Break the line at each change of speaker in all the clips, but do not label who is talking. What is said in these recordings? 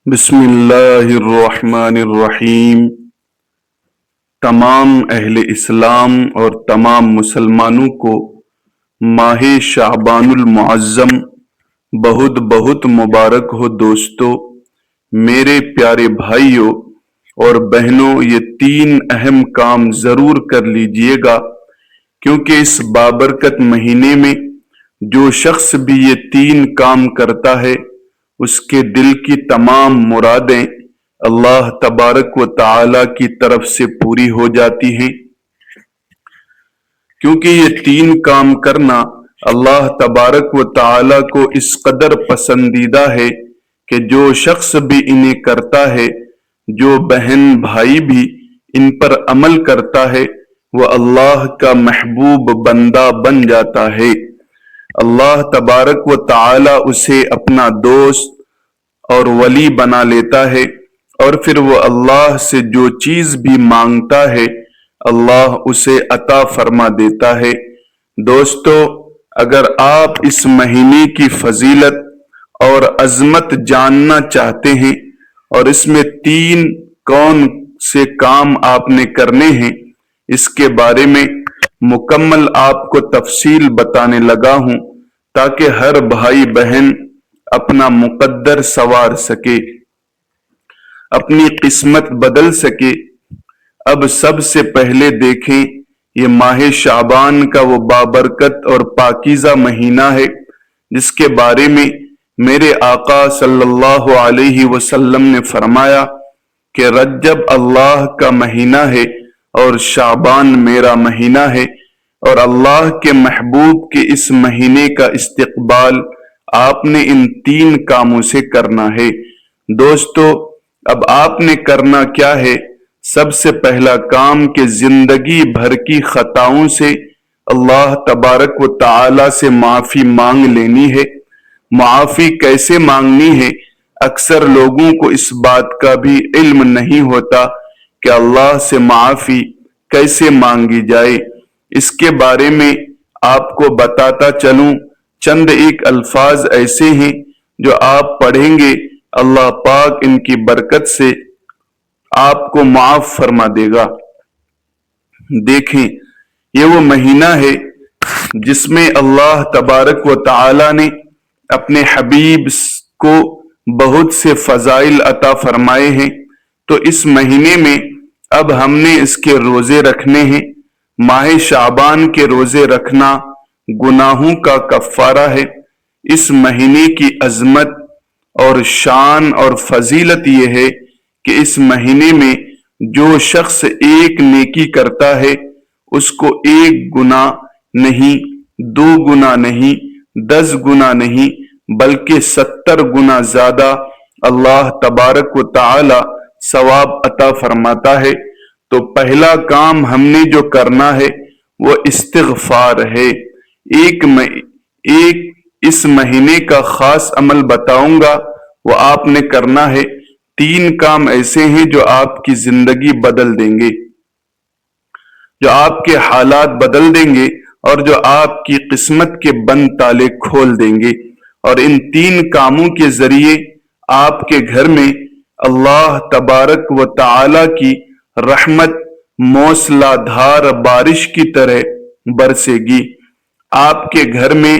بسم اللہ الرحمن الرحیم۔ تمام اہل اسلام اور تمام مسلمانوں کو ماہ شعبان المعظم بہت بہت مبارک ہو۔ دوستو، میرے پیارے بھائیوں اور بہنوں، یہ 3 اہم کام ضرور کر لیجئے گا، کیونکہ اس بابرکت مہینے میں جو شخص بھی یہ 3 کام کرتا ہے اس کے دل کی تمام مرادیں اللہ تبارک و تعالی کی طرف سے پوری ہو جاتی ہیں، کیونکہ یہ 3 کام کرنا اللہ تبارک و تعالی کو اس قدر پسندیدہ ہے کہ جو شخص بھی انہیں کرتا ہے، جو بہن بھائی بھی ان پر عمل کرتا ہے، وہ اللہ کا محبوب بندہ بن جاتا ہے۔ اللہ تبارک و تعالی اسے اپنا دوست اور ولی بنا لیتا ہے، اور پھر وہ اللہ سے جو چیز بھی مانگتا ہے اللہ اسے عطا فرما دیتا ہے۔ دوستو، اگر آپ اس مہینے کی فضیلت اور عظمت جاننا چاہتے ہیں اور اس میں 3 کون سے کام آپ نے کرنے ہیں، اس کے بارے میں مکمل آپ کو تفصیل بتانے لگا ہوں تاکہ ہر بھائی بہن اپنا مقدر سنوار سکے، اپنی قسمت بدل سکے۔ اب سب سے پہلے دیکھیں، یہ ماہ شعبان کا وہ بابرکت اور پاکیزہ مہینہ ہے جس کے بارے میں میرے آقا صلی اللہ علیہ وسلم نے فرمایا کہ رجب اللہ کا مہینہ ہے اور شعبان میرا مہینہ ہے، اور اللہ کے محبوب کے اس مہینے کا استقبال آپ نے ان 3 کاموں سے کرنا ہے۔ دوستو، اب آپ نے کرنا کیا ہے؟ سب سے پہلا کام کہ زندگی بھر کی خطاؤں سے اللہ تبارک و تعالی سے معافی مانگ لینی ہے۔ معافی کیسے مانگنی ہے؟ اکثر لوگوں کو اس بات کا بھی علم نہیں ہوتا کہ اللہ سے معافی کیسے مانگی جائے۔ اس کے بارے میں آپ کو بتاتا چلوں، چند ایک الفاظ ایسے ہیں جو آپ پڑھیں گے، اللہ پاک ان کی برکت سے آپ کو معاف فرما دے گا۔ دیکھیں، یہ وہ مہینہ ہے جس میں اللہ تبارک و تعالی نے اپنے حبیب کو بہت سے فضائل عطا فرمائے ہیں، تو اس مہینے میں اب ہم نے اس کے روزے رکھنے ہیں۔ ماہ شعبان کے روزے رکھنا گناہوں کا کفارہ ہے۔ اس مہینے کی عظمت اور شان اور فضیلت یہ ہے کہ اس مہینے میں جو شخص ایک نیکی کرتا ہے اس کو 1 گناہ نہیں، 2 گناہ نہیں، 10 گناہ نہیں، بلکہ 70 گناہ زیادہ اللہ تبارک و تعالی ثواب عطا فرماتا ہے۔ تو پہلا کام ہم نے جو کرنا ہے وہ استغفار ہے۔ ایک اس مہینے کا خاص عمل بتاؤں گا، وہ آپ نے کرنا ہے۔ 3 کام ایسے ہیں جو آپ کی زندگی بدل دیں گے، جو آپ کے حالات بدل دیں گے اور جو آپ کی قسمت کے بند تالے کھول دیں گے، اور ان 3 کاموں کے ذریعے آپ کے گھر میں اللہ تبارک و تعالی کی رحمت موسلا دھار بارش کی طرح برسے گی۔ آپ کے گھر میں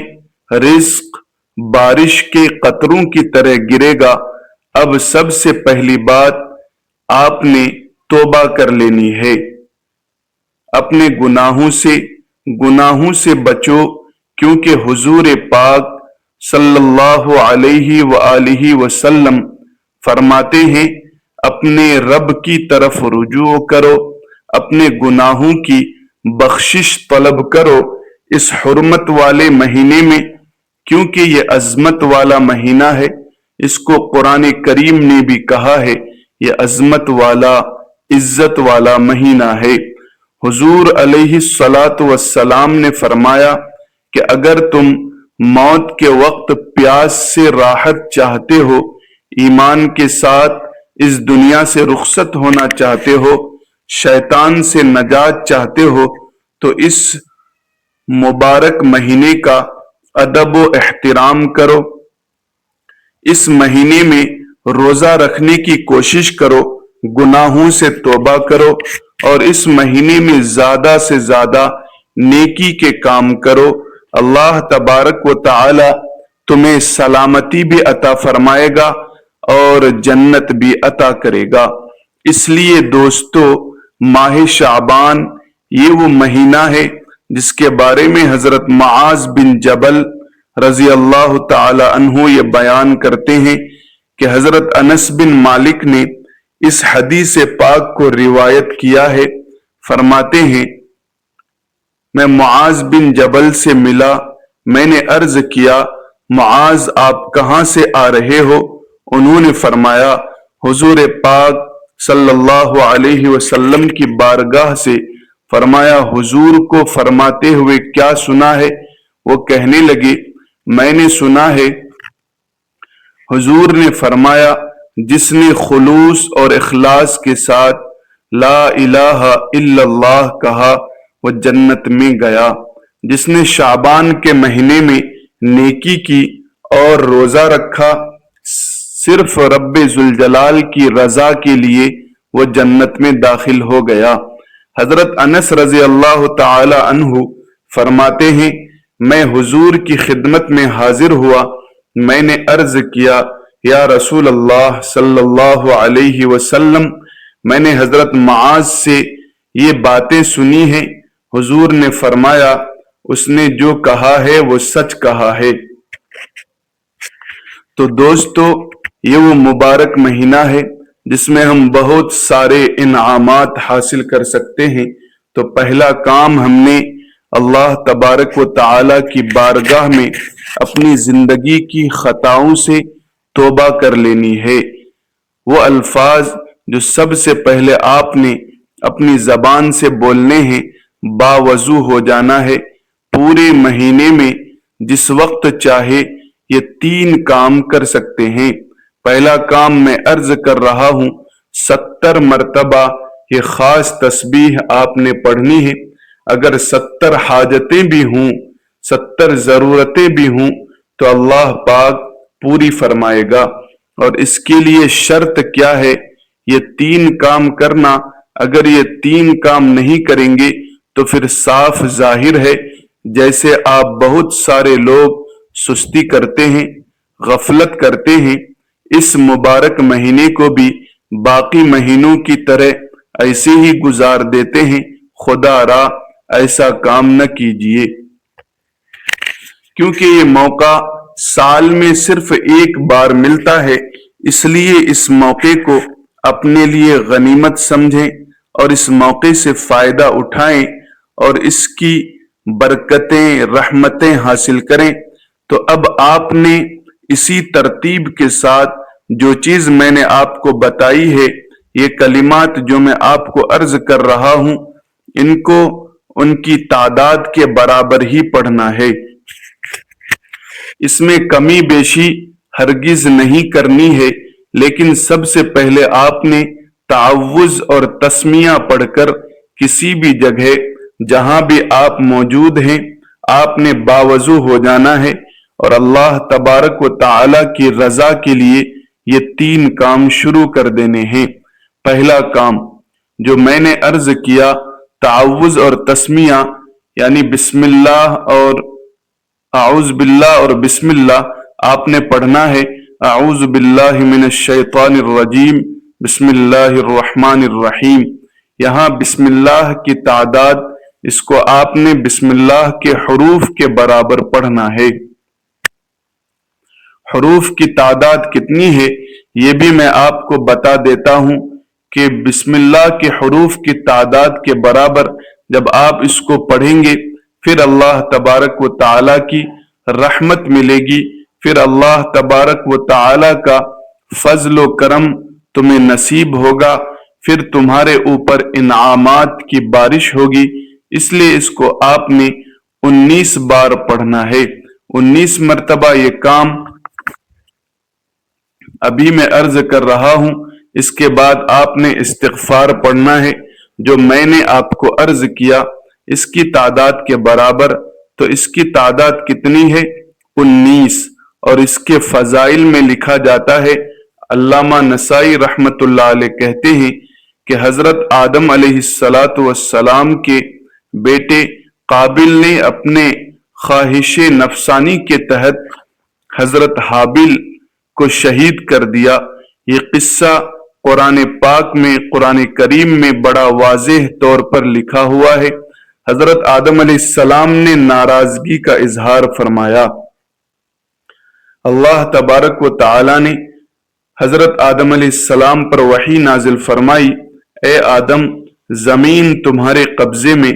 رزق بارش کے قطروں کی طرح گرے گا۔ اب سب سے پہلی بات آپ نے توبہ کر لینی ہے۔ اپنے گناہوں سے بچو، کیونکہ حضور پاک صلی اللہ علیہ وآلہ وسلم فرماتے ہیں، اپنے رب کی طرف رجوع کرو، اپنے گناہوں کی بخشش طلب کرو اس حرمت والے مہینے میں، کیونکہ یہ عظمت والا مہینہ ہے۔ اس کو قرآن کریم نے بھی کہا ہے، یہ عظمت والا، عزت والا مہینہ ہے۔ حضور علیہ الصلاۃ والسلام نے فرمایا کہ اگر تم موت کے وقت پیاس سے راحت چاہتے ہو، ایمان کے ساتھ اس دنیا سے رخصت ہونا چاہتے ہو، شیطان سے نجات چاہتے ہو، تو اس مبارک مہینے کا ادب و احترام کرو۔ اس مہینے میں روزہ رکھنے کی کوشش کرو، گناہوں سے توبہ کرو اور اس مہینے میں زیادہ سے زیادہ نیکی کے کام کرو۔ اللہ تبارک و تعالی تمہیں سلامتی بھی عطا فرمائے گا اور جنت بھی عطا کرے گا۔ اس لیے دوستو، ماہ شعبان یہ وہ مہینہ ہے جس کے بارے میں حضرت معاذ بن جبل رضی اللہ تعالی عنہ یہ بیان کرتے ہیں کہ حضرت انس بن مالک نے اس حدیث پاک کو روایت کیا ہے۔ فرماتے ہیں، میں معاذ بن جبل سے ملا، میں نے عرض کیا، معاذ آپ کہاں سے آ رہے ہو؟ انہوں نے فرمایا، حضور پاک صلی اللہ علیہ وسلم کی بارگاہ سے۔ فرمایا، حضور کو فرماتے ہوئے کیا سنا ہے؟ وہ کہنے لگے، میں نے سنا ہے۔ حضور نے فرمایا، جس نے خلوص اور اخلاص کے ساتھ لا الہ الا اللہ کہا وہ جنت میں گیا۔ جس نے شعبان کے مہینے میں نیکی کی اور روزہ رکھا صرف رب ذوالجلال کی رضا کے لیے، وہ جنت میں داخل ہو گیا۔ حضرت انس رضی اللہ تعالی عنہ فرماتے ہیں، میں حضور کی خدمت میں حاضر ہوا، میں نے عرض کیا، یا رسول اللہ صلی اللہ علیہ وسلم، میں نے حضرت معاذ سے یہ باتیں سنی ہیں۔ حضور نے فرمایا، اس نے جو کہا ہے وہ سچ کہا ہے۔ تو دوستو، یہ وہ مبارک مہینہ ہے جس میں ہم بہت سارے انعامات حاصل کر سکتے ہیں۔ تو پہلا کام ہم نے اللہ تبارک و تعالی کی بارگاہ میں اپنی زندگی کی خطاؤں سے توبہ کر لینی ہے۔ وہ الفاظ جو سب سے پہلے آپ نے اپنی زبان سے بولنے ہیں، باوضو ہو جانا ہے۔ پورے مہینے میں جس وقت چاہے یہ 3 کام کر سکتے ہیں۔ پہلا کام میں عرض کر رہا ہوں، 70 مرتبہ یہ خاص تسبیح آپ نے پڑھنی ہے۔ اگر 70 حاجتیں بھی ہوں، 70 ضرورتیں بھی ہوں تو اللہ پاک پوری فرمائے گا۔ اور اس کے لیے شرط کیا ہے؟ یہ 3 کام کرنا۔ اگر یہ 3 کام نہیں کریں گے تو پھر صاف ظاہر ہے جیسے آپ بہت سارے لوگ سستی کرتے ہیں، غفلت کرتے ہیں، اس مبارک مہینے کو بھی باقی مہینوں کی طرح ایسے ہی گزار دیتے ہیں۔ خدا را ایسا کام نہ کیجیے، کیونکہ یہ موقع سال میں صرف ایک بار ملتا ہے۔ اس لیے اس موقع کو اپنے لیے غنیمت سمجھیں اور اس موقع سے فائدہ اٹھائیں اور اس کی برکتیں، رحمتیں حاصل کریں۔ تو اب آپ نے اسی ترتیب کے ساتھ جو چیز میں نے آپ کو بتائی ہے، یہ کلمات جو میں آپ کو عرض کر رہا ہوں، ان کو ان کی تعداد کے برابر ہی پڑھنا ہے۔ اس میں کمی بیشی ہرگز نہیں کرنی ہے، لیکن سب سے پہلے آپ نے تعوذ اور تسمیہ پڑھ کر کسی بھی جگہ جہاں بھی آپ موجود ہیں، آپ نے باوضو ہو جانا ہے اور اللہ تبارک و تعالی کی رضا کے لیے یہ 3 کام شروع کر دینے ہیں۔ پہلا کام جو میں نے عرض کیا، تعوذ اور تسمیہ، یعنی بسم اللہ اور اعوذ باللہ اور بسم اللہ آپ نے پڑھنا ہے۔ اعوذ باللہ من الشیطان الرجیم، بسم اللہ الرحمن الرحیم۔ یہاں بسم اللہ کی تعداد، اس کو آپ نے بسم اللہ کے حروف کے برابر پڑھنا ہے۔ حروف کی تعداد کتنی ہے یہ بھی میں آپ کو بتا دیتا ہوں کہ بسم اللہ کے حروف کی تعداد کے برابر جب آپ اس کو پڑھیں گے، پھر اللہ تبارک و تعالی کی رحمت ملے گی، پھر اللہ تبارک و تعالی کا فضل و کرم تمہیں نصیب ہوگا، پھر تمہارے اوپر انعامات کی بارش ہوگی۔ اس لیے اس کو آپ نے 19 بار پڑھنا ہے۔ 19 مرتبہ یہ کام ابھی میں عرض کر رہا ہوں۔ اس کے بعد آپ نے استغفار پڑھنا ہے جو میں نے آپ کو عرض کیا اس کی تعداد کے برابر۔ تو اس کی تعداد کتنی ہے؟ 19۔ اور اس کے فضائل میں لکھا جاتا ہے علامہ نسائی رحمت اللہ علیہ کہتے ہیں کہ حضرت آدم علیہ السلام کے بیٹے قابل نے اپنے خواہش نفسانی کے تحت حضرت حابیل کو شہید کر دیا۔ یہ قصہ قرآن پاک میں، قرآن کریم میں بڑا واضح طور پر لکھا ہوا ہے۔ حضرت آدم علیہ السلام نے ناراضگی کا اظہار فرمایا۔ اللہ تبارک و تعالی نے حضرت آدم علیہ السلام پر وحی نازل فرمائی، اے آدم، زمین تمہارے قبضے میں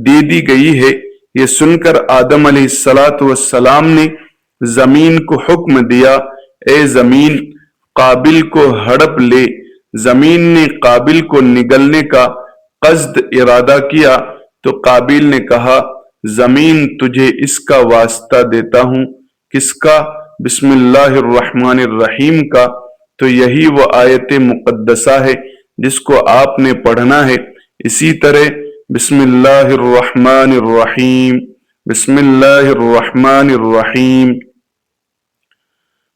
دے دی گئی ہے۔ یہ سن کر آدم علیہ السلام نے زمین کو حکم دیا، اے زمین قابل کو ہڑپ لے۔ زمین نے قابل کو نگلنے کا قصد ارادہ کیا تو قابل نے کہا، زمین تجھے اس کا واسطہ دیتا ہوں۔ کس کا؟ بسم اللہ الرحمن الرحیم کا۔ تو یہی وہ آیت مقدسہ ہے جس کو آپ نے پڑھنا ہے۔ اسی طرح بسم اللہ الرحمن الرحیم، بسم اللہ الرحمن الرحیم،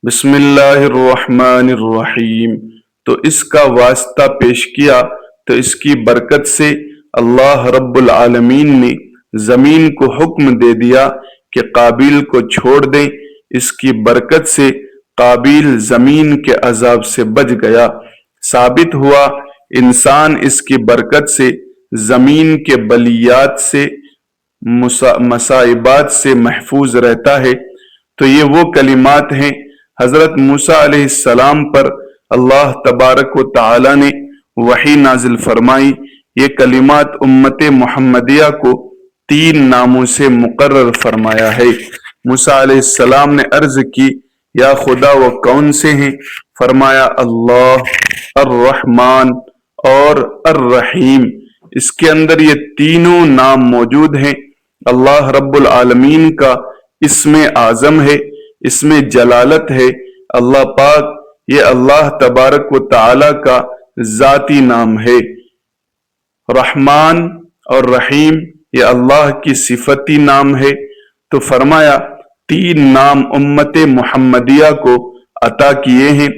بسم اللہ الرحمن الرحیم، تو اس کا واسطہ پیش کیا تو اس کی برکت سے اللہ رب العالمین نے زمین کو حکم دے دیا کہ قابیل کو چھوڑ دیں۔ اس کی برکت سے قابیل زمین کے عذاب سے بچ گیا۔ ثابت ہوا انسان اس کی برکت سے زمین کے بلیات سے، مصائبات سے محفوظ رہتا ہے۔ تو یہ وہ کلمات ہیں حضرت موسیٰ علیہ السلام پر اللہ تبارک و تعالی نے وحی نازل فرمائی۔ یہ کلمات امت محمدیہ کو 3 ناموں سے مقرر فرمایا ہے۔ موسیٰ علیہ السلام نے عرض کی، یا خدا وہ کون سے ہیں؟ فرمایا اللہ، الرحمن اور الرحیم۔ اس کے اندر یہ تینوں نام موجود ہیں۔ اللہ رب العالمین کا اسم اعظم ہے، اسم جلالت ہے۔ اللہ پاک، یہ اللہ تبارک و تعالی کا ذاتی نام ہے۔ رحمان اور رحیم یہ اللہ کی صفتی نام ہے۔ تو فرمایا 3 نام امت محمدیہ کو عطا کیے ہیں۔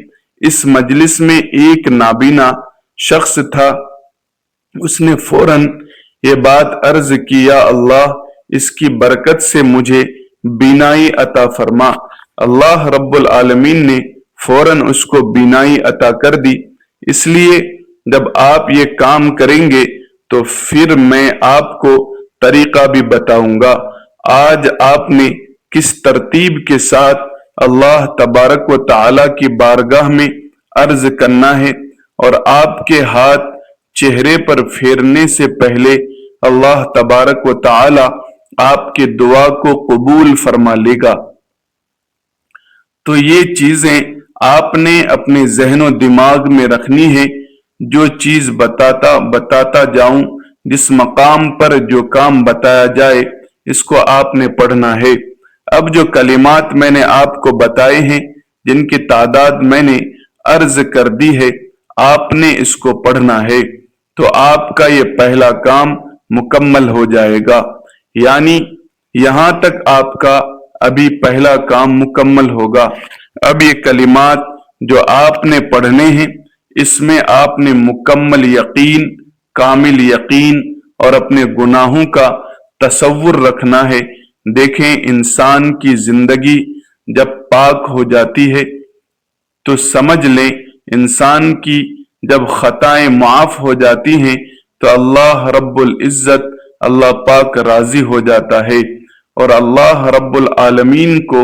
اس مجلس میں ایک نابینا شخص تھا، اس نے فوراً یہ بات عرض کی، یا اللہ، اس کی برکت سے مجھے بینائی عطا فرما۔ اللہ رب العالمین نے فوراً اس کو بینائی عطا کر دی۔ اس لیے جب آپ یہ کام کریں گے تو پھر میں آپ کو طریقہ بھی بتاؤں گا۔ آج آپ نے کس ترتیب کے ساتھ اللہ تبارک و تعالی کی بارگاہ میں عرض کرنا ہے، اور آپ کے ہاتھ چہرے پر پھیرنے سے پہلے اللہ تبارک و تعالی آپ کے دعا کو قبول فرما لے گا۔ تو یہ چیزیں آپ نے اپنے ذہن و دماغ میں رکھنی ہے۔ جو چیز بتاتا جاؤں، جس مقام پر جو کام بتایا جائے، اس کو آپ نے پڑھنا ہے۔ اب جو کلمات میں نے آپ کو بتائے ہیں، جن کی تعداد میں نے عرض کر دی ہے، آپ نے اس کو پڑھنا ہے، تو آپ کا یہ پہلا کام مکمل ہو جائے گا۔ یعنی یہاں تک آپ کا ابھی پہلا کام مکمل ہوگا۔ اب یہ کلمات جو آپ نے پڑھنے ہیں، اس میں آپ نے مکمل یقین، کامل یقین اور اپنے گناہوں کا تصور رکھنا ہے۔ دیکھیں، انسان کی زندگی جب پاک ہو جاتی ہے تو سمجھ لیں انسان کی جب خطائیں معاف ہو جاتی ہیں تو اللہ رب العزت، اللہ پاک راضی ہو جاتا ہے، اور اللہ رب العالمین کو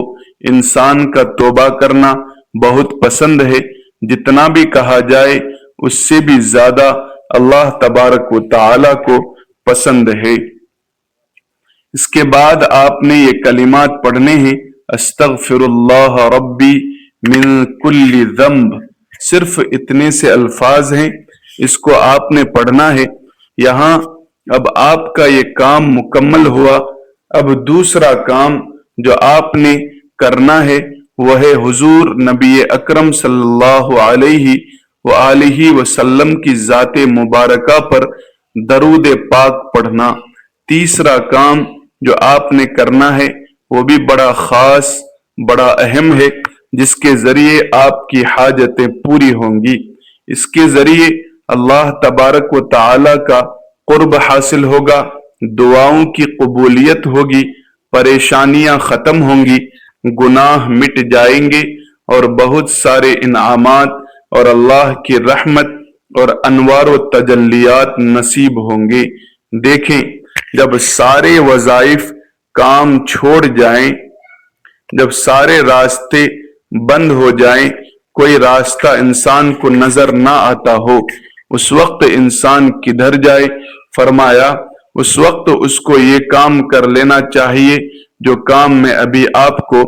انسان کا توبہ کرنا بہت پسند ہے۔ جتنا بھی کہا جائے اس سے بھی زیادہ اللہ تبارک و تعالی کو پسند ہے۔ اس کے بعد آپ نے یہ کلمات پڑھنے ہیں، استغفر اللہ ربی من کل ذنب۔ صرف اتنے سے الفاظ ہیں، اس کو آپ نے پڑھنا ہے۔ یہاں اب آپ کا یہ کام مکمل ہوا۔ اب دوسرا کام جو آپ نے کرنا ہے وہ ہے حضور نبی اکرم صلی اللہ علیہ وآلہ وسلم کی ذات مبارکہ پر درود پاک پڑھنا۔ تیسرا کام جو آپ نے کرنا ہے وہ بھی بڑا خاص، بڑا اہم ہے۔ جس کے ذریعے آپ کی حاجتیں پوری ہوں گی۔ اس کے ذریعے اللہ تبارک و تعالی کا قرب حاصل ہوگا، دعاؤں کی قبولیت ہوگی، پریشانیاں ختم ہوں گی، گناہ مٹ جائیں گے، اور بہت سارے انعامات اور اللہ کی رحمت اور انوار و تجلیات نصیب ہوں گے۔ دیکھیں، جب سارے وظائف کام چھوڑ جائیں، جب سارے راستے بند ہو جائیں، کوئی راستہ انسان کو نظر نہ آتا ہو، اس وقت انسان کدھر جائے؟ فرمایا اس وقت اس کو یہ کام کر لینا چاہیے جو کام میں ابھی آپ کو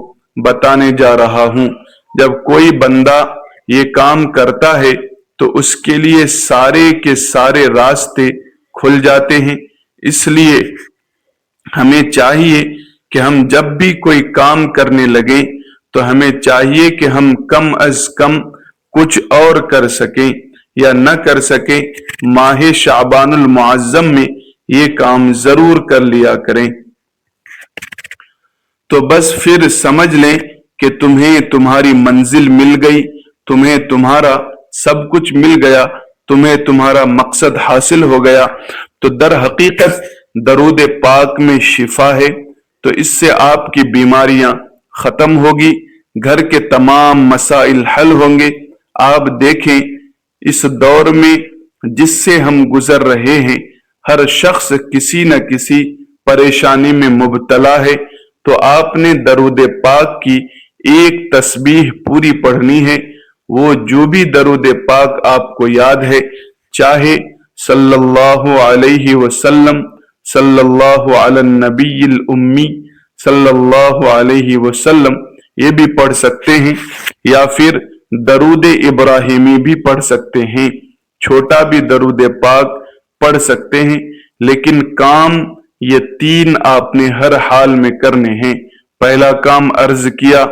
بتانے جا رہا ہوں۔ جب کوئی بندہ یہ کام کرتا ہے تو اس کے لیے سارے کے سارے راستے کھل جاتے ہیں۔ اس لیے ہمیں چاہیے کہ ہم جب بھی کوئی کام کرنے لگیں تو ہمیں چاہیے کہ ہم کم از کم کچھ اور کر سکیں یا نہ کر سکیں، ماہ شعبان المعظم میں یہ کام ضرور کر لیا کریں۔ تو بس پھر سمجھ لیں کہ تمہیں تمہاری منزل مل گئی، تمہیں تمہارا سب کچھ مل گیا، تمہیں تمہارا مقصد حاصل ہو گیا۔ تو در حقیقت درود پاک میں شفا ہے، تو اس سے آپ کی بیماریاں ختم ہوگی، گھر کے تمام مسائل حل ہوں گے۔ آپ دیکھیں اس دور میں جس سے ہم گزر رہے ہیں، ہر شخص کسی نہ کسی پریشانی میں مبتلا ہے، تو آپ نے درود پاک کی ایک تسبیح پوری پڑھنی ہے۔ وہ جو بھی درود پاک آپ کو یاد ہے، چاہے صلی اللہ علیہ وسلم، صلی اللہ علی النبی الامی، صلی اللہ علیہ وسلم، یہ بھی پڑھ سکتے ہیں، یا پھر درود ابراہیمی بھی پڑھ سکتے ہیں، چھوٹا بھی درود پاک پڑھ سکتے ہیں، لیکن کام یہ تین آپ نے ہر حال میں کرنے ہیں۔ پہلا کام عرض کیا،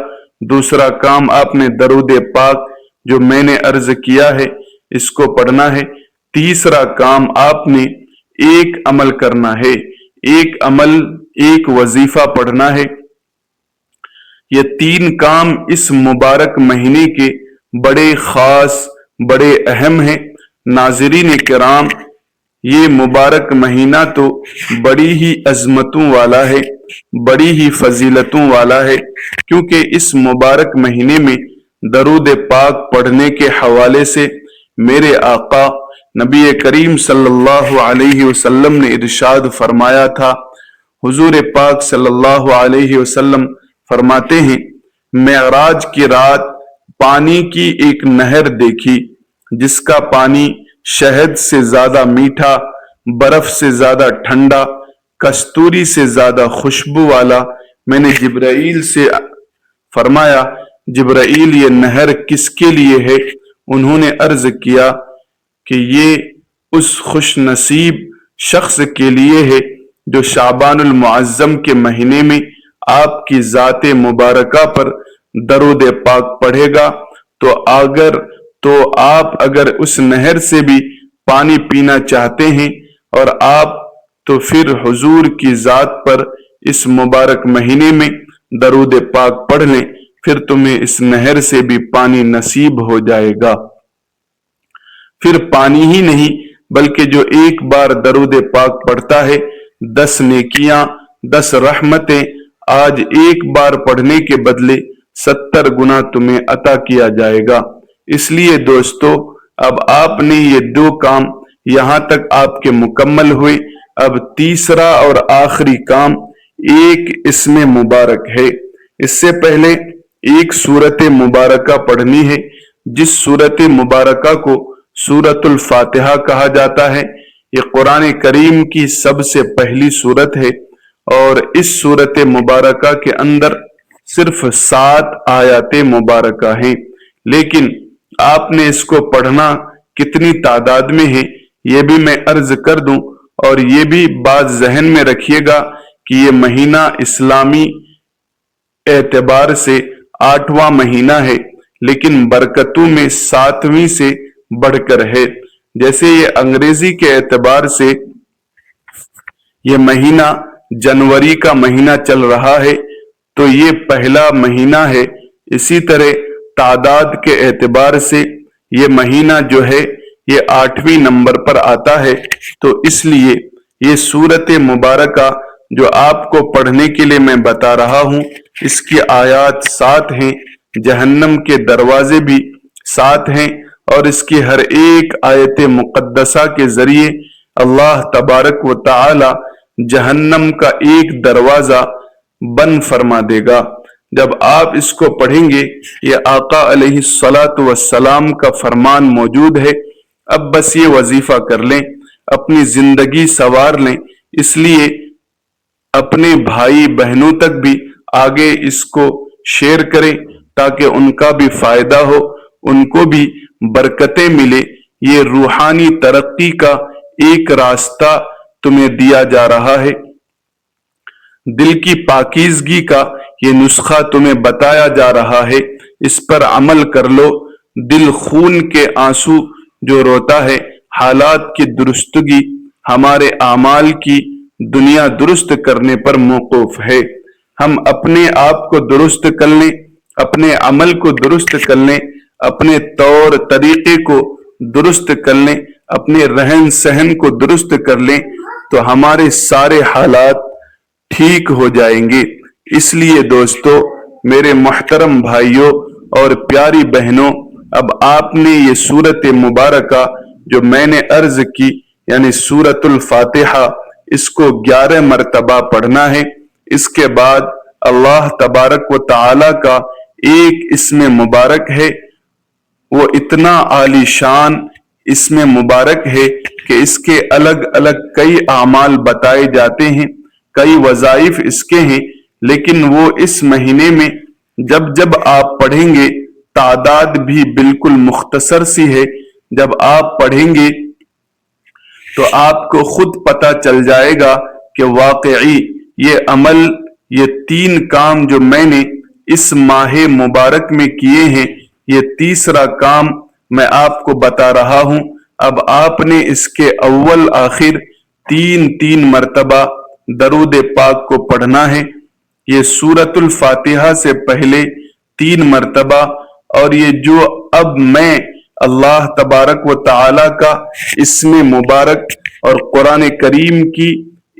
دوسرا کام آپ نے درود پاک جو میں نے عرض کیا ہے اس کو پڑھنا ہے، تیسرا کام آپ نے ایک عمل کرنا ہے، ایک عمل ایک وظیفہ پڑھنا ہے۔ یہ تین کام اس مبارک مہینے کے بڑے خاص، بڑے اہم ہیں۔ ناظرین کرام، یہ مبارک مہینہ تو بڑی ہی عظمتوں والا ہے، بڑی ہی فضیلتوں والا ہے، کیونکہ اس مبارک مہینے میں درود پاک پڑھنے کے حوالے سے میرے آقا نبی کریم صلی اللہ علیہ وسلم نے ارشاد فرمایا تھا۔ حضور پاک صلی اللہ علیہ وسلم فرماتے ہیں، معراج کی رات پانی کی ایک نہر دیکھی، جس کا پانی شہد سے زیادہ میٹھا، برف سے زیادہ ٹھنڈا، کستوری سے زیادہ خوشبو والا۔ میں نے جبرائیل سے فرمایا، جبرائیل یہ نہر کس کے لیے ہے؟ انہوں نے عرض کیا کہ یہ اس خوش نصیب شخص کے لیے ہے جو شعبان المعظم کے مہینے میں آپ کی ذات مبارکہ پر درود پاک پڑھے گا۔ تو آپ اگر اس نہر سے بھی پانی پینا چاہتے ہیں، اور آپ تو پھر حضور کی ذات پر اس مبارک مہینے میں درود پاک پڑھ لیں، پھر تمہیں اس نہر سے بھی پانی نصیب ہو جائے گا۔ پھر پانی ہی نہیں بلکہ جو ایک بار درود پاک پڑھتا ہے، 10 نیکیاں، 10 رحمتیں آج ایک بار پڑھنے کے بدلے 70 گنا تمہیں عطا کیا جائے گا۔ اس لیے دوستو، اب آپ نے یہ 2 کام یہاں تک آپ کے مکمل ہوئے، اب تیسرا اور آخری کام ایک اس میں مبارک ہے۔ اس سے پہلے ایک سورت مبارکہ پڑھنی ہے، جس سورت مبارکہ کو سورت الفاتحہ کہا جاتا ہے۔ یہ قرآن کریم کی سب سے پہلی سورت ہے، اور اس سورت مبارکہ کے اندر صرف 7 آیات مبارکہ ہیں، لیکن آپ نے اس کو پڑھنا کتنی تعداد میں ہے یہ بھی میں عرض کر دوں، اور یہ بھی بات ذہن میں رکھیے گا کہ یہ مہینہ اسلامی اعتبار سے 8واں مہینہ ہے، لیکن برکتوں میں 7ویں سے بڑھ کر ہے۔ جیسے یہ انگریزی کے اعتبار سے یہ مہینہ جنوری کا مہینہ چل رہا ہے، تو یہ پہلا مہینہ ہے اسی طرح تعداد کے اعتبار سے یہ مہینہ جو ہے یہ 8ویں نمبر پر آتا ہے، تو اس لیے یہ سورت مبارکہ جو آپ کو پڑھنے کے لیے میں بتا رہا ہوں، اس کی آیات 7 ہیں، جہنم کے دروازے بھی 7 ہیں، اور اس کی ہر ایک آیت مقدسہ کے ذریعے اللہ تبارک و تعالی جہنم کا ایک دروازہ بند فرما دے گا۔ جب آپ اس کو پڑھیں گے، یہ آقا علیہ الصلاۃ والسلام کا فرمان موجود ہے، اب بس یہ وظیفہ کر لیں، اپنی زندگی سنوار لیں، اس لیے اپنے بھائی بہنوں تک بھی آگے اس کو شیئر کریں تاکہ ان کا بھی فائدہ ہو، ان کو بھی برکتیں ملے۔ یہ روحانی ترقی کا ایک راستہ تمہیں دیا جا رہا ہے، دل کی پاکیزگی کا یہ نسخہ تمہیں بتایا جا رہا ہے، اس پر عمل کر لو۔ دل خون کے آنسو جو روتا ہے، حالات کی درستگی ہمارے اعمال کی دنیا درست کرنے پر موقوف ہے۔ ہم اپنے آپ کو درست کر لیں، اپنے عمل کو درست کر لیں، اپنے طور طریقے کو درست کر لیں، اپنے رہن سہن کو درست کر لیں، تو ہمارے سارے حالات ٹھیک ہو جائیں گے۔ اس لیے دوستو، میرے محترم بھائیوں اور پیاری بہنوں، اب آپ نے یہ سورت مبارکہ جو میں نے عرض کی، یعنی سورت الفاتحہ، اس کو 11 مرتبہ پڑھنا ہے۔ اس کے بعد اللہ تبارک و تعالی کا ایک اسم مبارک ہے، وہ اتنا عالی شان اسم مبارک ہے کہ اس کے الگ الگ کئی اعمال بتائے جاتے ہیں، کئی وظائف اس کے ہیں، لیکن وہ اس مہینے میں جب جب آپ پڑھیں گے، تعداد بھی بالکل مختصر سی ہے، جب آپ پڑھیں گے تو آپ کو خود پتہ چل جائے گا کہ واقعی یہ عمل، یہ 3 کام جو میں نے اس ماہ مبارک میں کیے ہیں، یہ تیسرا کام میں آپ کو بتا رہا ہوں۔ اب آپ نے اس کے اول آخر 3 مرتبہ درود پاک کو پڑھنا ہے۔ یہ سورت الفاتحہ سے پہلے 3 مرتبہ، اور یہ جو اب میں اللہ تبارک و تعالی کا اسم مبارک اور قرآن کریم کی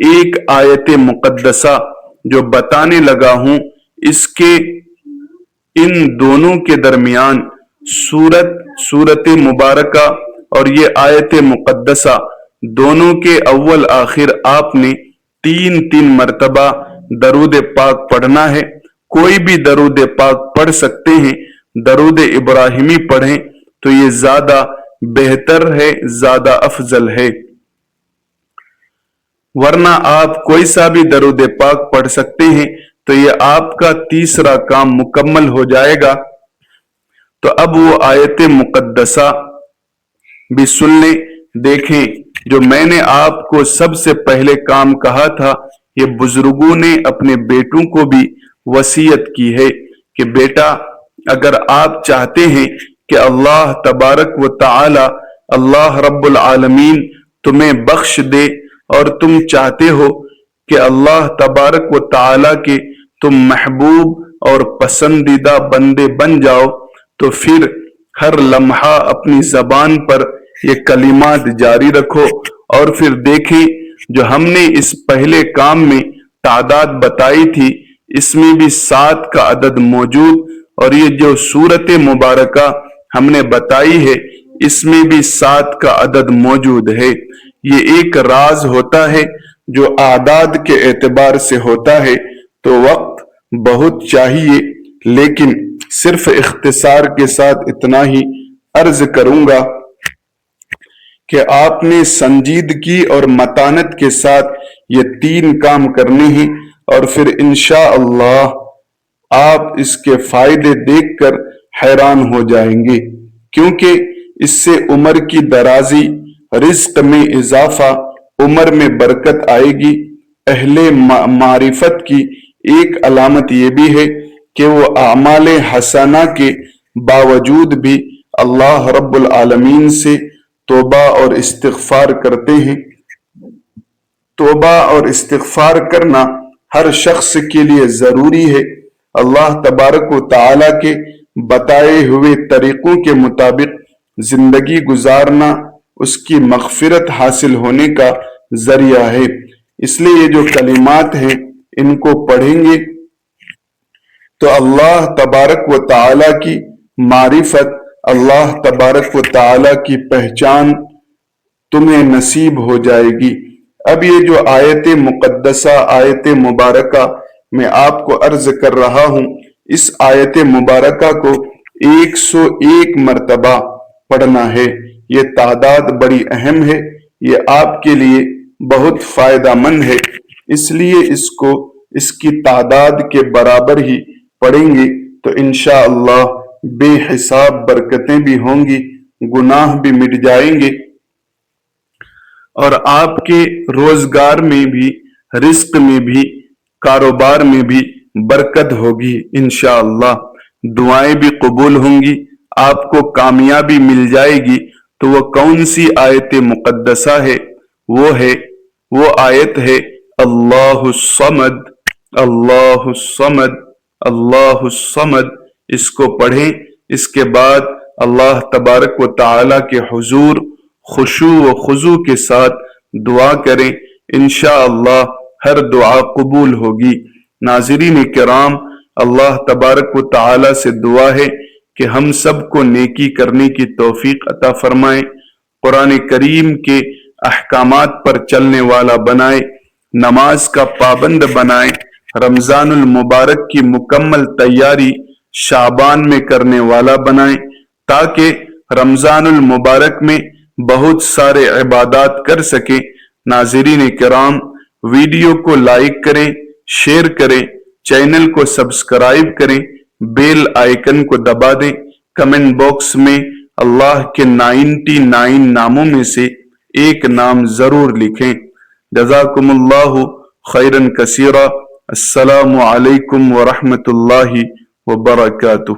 ایک آیت مقدسہ جو بتانے لگا ہوں، اس کے ان دونوں کے درمیان سورت مبارکہ اور یہ آیت مقدسہ دونوں کے اول آخر آپ نے 3 مرتبہ درود پاک پڑھنا ہے۔ کوئی بھی درود پاک پڑھ سکتے ہیں، درود ابراہیمی پڑھیں تو یہ زیادہ بہتر ہے، زیادہ افضل ہے، ورنہ آپ کوئی سا بھی درود پاک پڑھ سکتے ہیں، تو یہ آپ کا تیسرا کام مکمل ہو جائے گا۔ تو اب وہ آیت مقدسہ بھی سن لیں، دیکھیں، جو میں نے آپ کو سب سے پہلے کام کہا تھا، یہ بزرگوں نے اپنے بیٹوں کو بھی وصیت کی ہے کہ بیٹا، اگر آپ چاہتے ہیں کہ اللہ تبارک و تعالی، اللہ رب العالمین تمہیں بخش دے، اور تم چاہتے ہو کہ اللہ تبارک و تعالی کے تم محبوب اور پسندیدہ بندے بن جاؤ، تو پھر ہر لمحہ اپنی زبان پر یہ کلمات جاری رکھو، اور پھر دیکھیں جو ہم نے اس پہلے کام میں تعداد بتائی تھی، اس میں بھی 7 کا عدد موجود، اور یہ جو سورت مبارکہ ہم نے بتائی ہے، اس میں بھی 7 کا عدد موجود ہے۔ یہ ایک راز ہوتا ہے جو اعداد کے اعتبار سے ہوتا ہے، تو وقت بہت چاہیے، لیکن صرف اختصار کے ساتھ اتنا ہی عرض کروں گا کہ آپ نے سنجیدگی اور متانت کے ساتھ یہ 3 کام کرنے ہیں، اور پھر انشاءاللہ آپ اس کے فائدے دیکھ کر حیران ہو جائیں گے، کیونکہ اس سے عمر کی درازی، رزق میں اضافہ، عمر میں برکت آئے گی۔ اہل معرفت کی ایک علامت یہ بھی ہے کہ وہ اعمال حسنہ کے باوجود بھی اللہ رب العالمین سے توبہ اور استغفار کرتے ہیں۔ توبہ اور استغفار کرنا ہر شخص کے لیے ضروری ہے۔ اللہ تبارک و تعالی کے بتائے ہوئے طریقوں کے مطابق زندگی گزارنا اس کی مغفرت حاصل ہونے کا ذریعہ ہے۔ اس لیے یہ جو کلمات ہیں ان کو پڑھیں گے تو اللہ تبارک و تعالی کی معرفت، اللہ تبارک و تعالی کی پہچان تمہیں نصیب ہو جائے گی۔ اب یہ جو آیت مقدسہ، آیت مبارکہ میں آپ کو عرض کر رہا ہوں، اس آیت مبارکہ کو 101 مرتبہ پڑھنا ہے۔ یہ تعداد بڑی اہم ہے، یہ آپ کے لیے بہت فائدہ مند ہے، اس لیے اس کو اس کی تعداد کے برابر ہی پڑھیں گے تو انشاءاللہ بے حساب برکتیں بھی ہوں گی، گناہ بھی مٹ جائیں گے، اور آپ کے روزگار میں بھی، رزق میں بھی، کاروبار میں بھی برکت ہوگی انشاءاللہ، دعائیں بھی قبول ہوں گی، آپ کو کامیابی مل جائے گی۔ تو وہ کون سی آیت مقدسہ ہے؟ وہ آیت ہے اللہ الصمد، اللہ الصمد، اللہ الصمد۔ اس کو پڑھیں، اس کے بعد اللہ تبارک و تعالی کے حضور خشوع و خضوع کے ساتھ دعا کریں، انشاءاللہ ہر دعا قبول ہوگی۔ ناظرین کرام، اللہ تبارک و تعالی سے دعا ہے کہ ہم سب کو نیکی کرنے کی توفیق عطا فرمائے، قرآن کریم کے احکامات پر چلنے والا بنائے، نماز کا پابند بنائے، رمضان المبارک کی مکمل تیاری شعبان میں کرنے والا بنائے، تاکہ رمضان المبارک میں بہت سارے عبادات کر سکیں۔ ناظرین کرام، ویڈیو کو لائک کریں، شیئر کریں، چینل کو سبسکرائب کریں، بیل آئیکن کو دبا دیں، کمنٹ باکس میں اللہ کے 99 ناموں میں سے ایک نام ضرور لکھیں۔ جزاکم اللہ خیرا کثیرا۔ السلام علیکم ورحمۃ اللہ وبرکاتہ۔